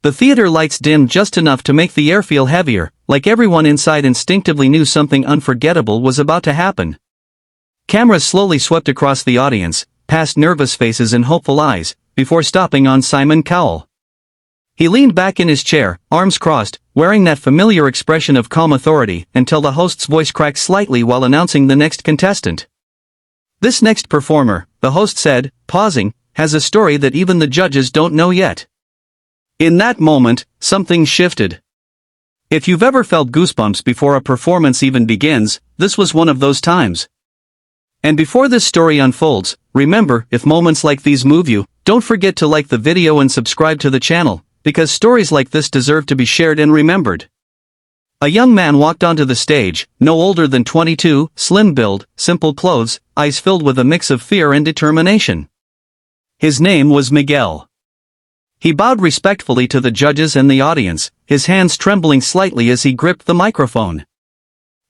The theater lights dimmed just enough to make the air feel heavier, like everyone inside instinctively knew something unforgettable was about to happen. Cameras slowly swept across the audience, past nervous faces and hopeful eyes, before stopping on Simon Cowell. He leaned back in his chair, arms crossed, wearing that familiar expression of calm authority, until the host's voice cracked slightly while announcing the next contestant. "This next performer," the host said, pausing, "has a story that even the judges don't know yet." In that moment, something shifted. If you've ever felt goosebumps before a performance even begins, this was one of those times. And before this story unfolds, remember, if moments like these move you, don't forget to like the video and subscribe to the channel, because stories like this deserve to be shared and remembered. A young man walked onto the stage, no older than 22, slim build, simple clothes, eyes filled with a mix of fear and determination. His name was Miguel. He bowed respectfully to the judges and the audience, his hands trembling slightly as he gripped the microphone.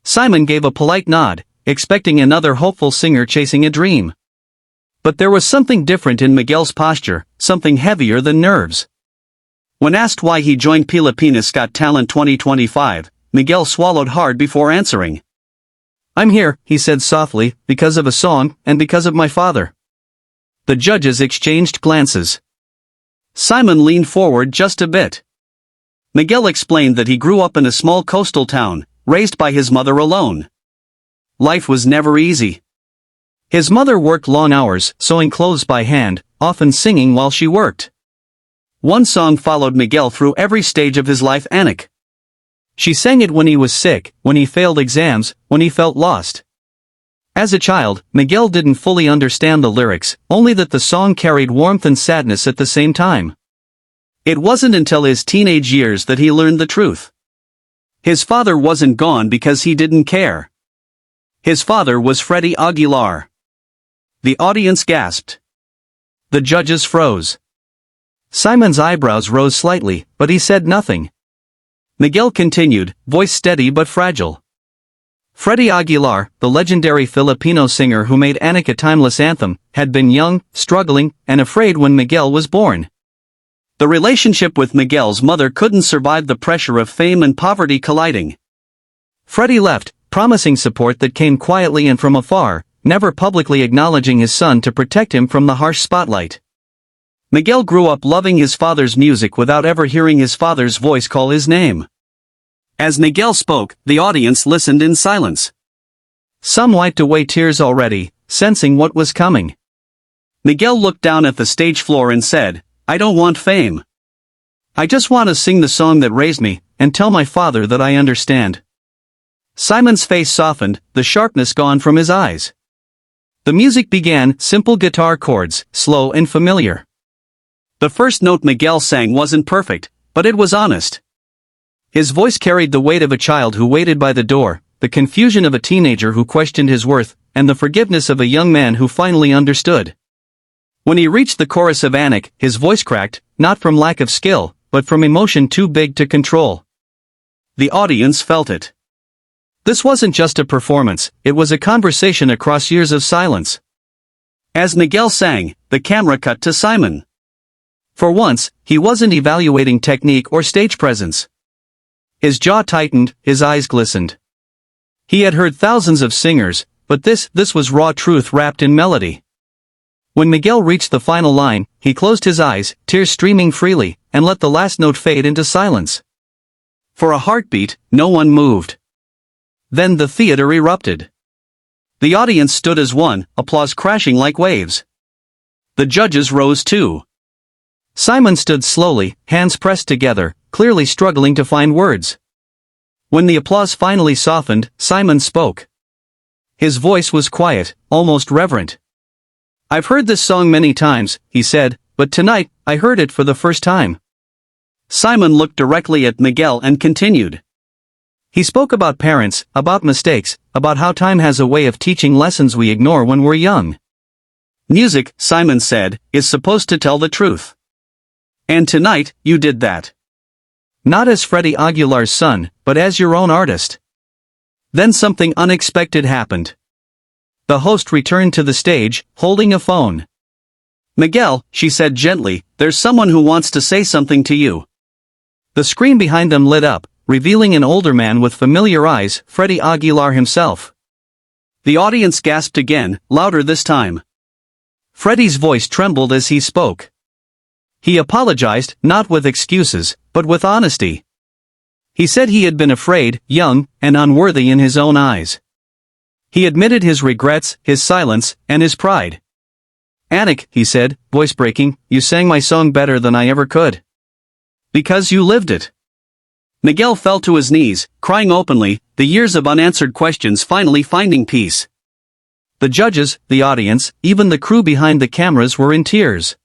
Simon gave a polite nod, expecting another hopeful singer chasing a dream. But there was something different in Miguel's posture, something heavier than nerves. When asked why he joined Pilipinas Got Talent 2025, Miguel swallowed hard before answering. "I'm here," he said softly, "because of a song, and because of my father." The judges exchanged glances. Simon leaned forward just a bit. Miguel explained that he grew up in a small coastal town, raised by his mother alone. Life was never easy. His mother worked long hours, sewing clothes by hand, often singing while she worked. One song followed Miguel through every stage of his life, Anak. She sang it when he was sick, when he failed exams, when he felt lost. As a child, Miguel didn't fully understand the lyrics, only that the song carried warmth and sadness at the same time. It wasn't until his teenage years that he learned the truth. His father wasn't gone because he didn't care. His father was Freddy Aguilar. The audience gasped. The judges froze. Simon's eyebrows rose slightly, but he said nothing. Miguel continued, voice steady but fragile. Freddy Aguilar, the legendary Filipino singer who made Anak a timeless anthem, had been young, struggling, and afraid when Miguel was born. The relationship with Miguel's mother couldn't survive the pressure of fame and poverty colliding. Freddy left, promising support that came quietly and from afar, never publicly acknowledging his son to protect him from the harsh spotlight. Miguel grew up loving his father's music without ever hearing his father's voice call his name. As Miguel spoke, the audience listened in silence. Some wiped away tears already, sensing what was coming. Miguel looked down at the stage floor and said, "I don't want fame. I just want to sing the song that raised me, and tell my father that I understand." Simon's face softened, the sharpness gone from his eyes. The music began, simple guitar chords, slow and familiar. The first note Miguel sang wasn't perfect, but it was honest. His voice carried the weight of a child who waited by the door, the confusion of a teenager who questioned his worth, and the forgiveness of a young man who finally understood. When he reached the chorus of Anak, his voice cracked, not from lack of skill, but from emotion too big to control. The audience felt it. This wasn't just a performance, it was a conversation across years of silence. As Miguel sang, the camera cut to Simon. For once, he wasn't evaluating technique or stage presence. His jaw tightened, his eyes glistened. He had heard thousands of singers, but this was raw truth wrapped in melody. When Miguel reached the final line, he closed his eyes, tears streaming freely, and let the last note fade into silence. For a heartbeat, no one moved. Then the theater erupted. The audience stood as one, applause crashing like waves. The judges rose too. Simon stood slowly, hands pressed together, clearly struggling to find words. When the applause finally softened, Simon spoke. His voice was quiet, almost reverent. "I've heard this song many times," he said, "but tonight, I heard it for the first time." Simon looked directly at Miguel and continued. He spoke about parents, about mistakes, about how time has a way of teaching lessons we ignore when we're young. "Music," Simon said, "is supposed to tell the truth. And tonight, you did that. Not as Freddy Aguilar's son, but as your own artist." Then something unexpected happened. The host returned to the stage, holding a phone. "Miguel," she said gently, "there's someone who wants to say something to you." The screen behind them lit up, revealing an older man with familiar eyes, Freddy Aguilar himself. The audience gasped again, louder this time. Freddy's voice trembled as he spoke. He apologized, not with excuses, but with honesty. He said he had been afraid, young, and unworthy in his own eyes. He admitted his regrets, his silence, and his pride. "Anak," he said, voice breaking, "you sang my song better than I ever could. Because you lived it." Miguel fell to his knees, crying openly, the years of unanswered questions finally finding peace. The judges, the audience, even the crew behind the cameras were in tears.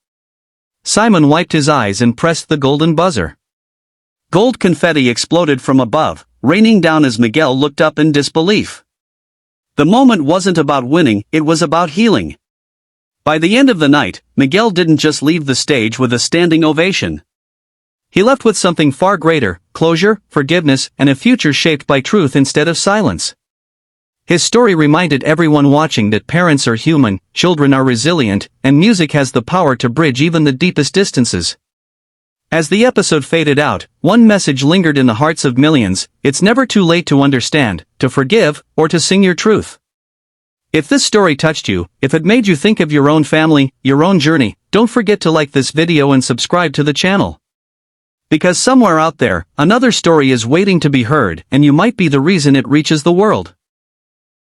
Simon wiped his eyes and pressed the golden buzzer. Gold confetti exploded from above, raining down as Miguel looked up in disbelief. The moment wasn't about winning, it was about healing. By the end of the night, Miguel didn't just leave the stage with a standing ovation. He left with something far greater: closure, forgiveness, and a future shaped by truth instead of silence. His story reminded everyone watching that parents are human, children are resilient, and music has the power to bridge even the deepest distances. As the episode faded out, one message lingered in the hearts of millions: it's never too late to understand, to forgive, or to sing your truth. If this story touched you, if it made you think of your own family, your own journey, don't forget to like this video and subscribe to the channel. Because somewhere out there, another story is waiting to be heard, and you might be the reason it reaches the world.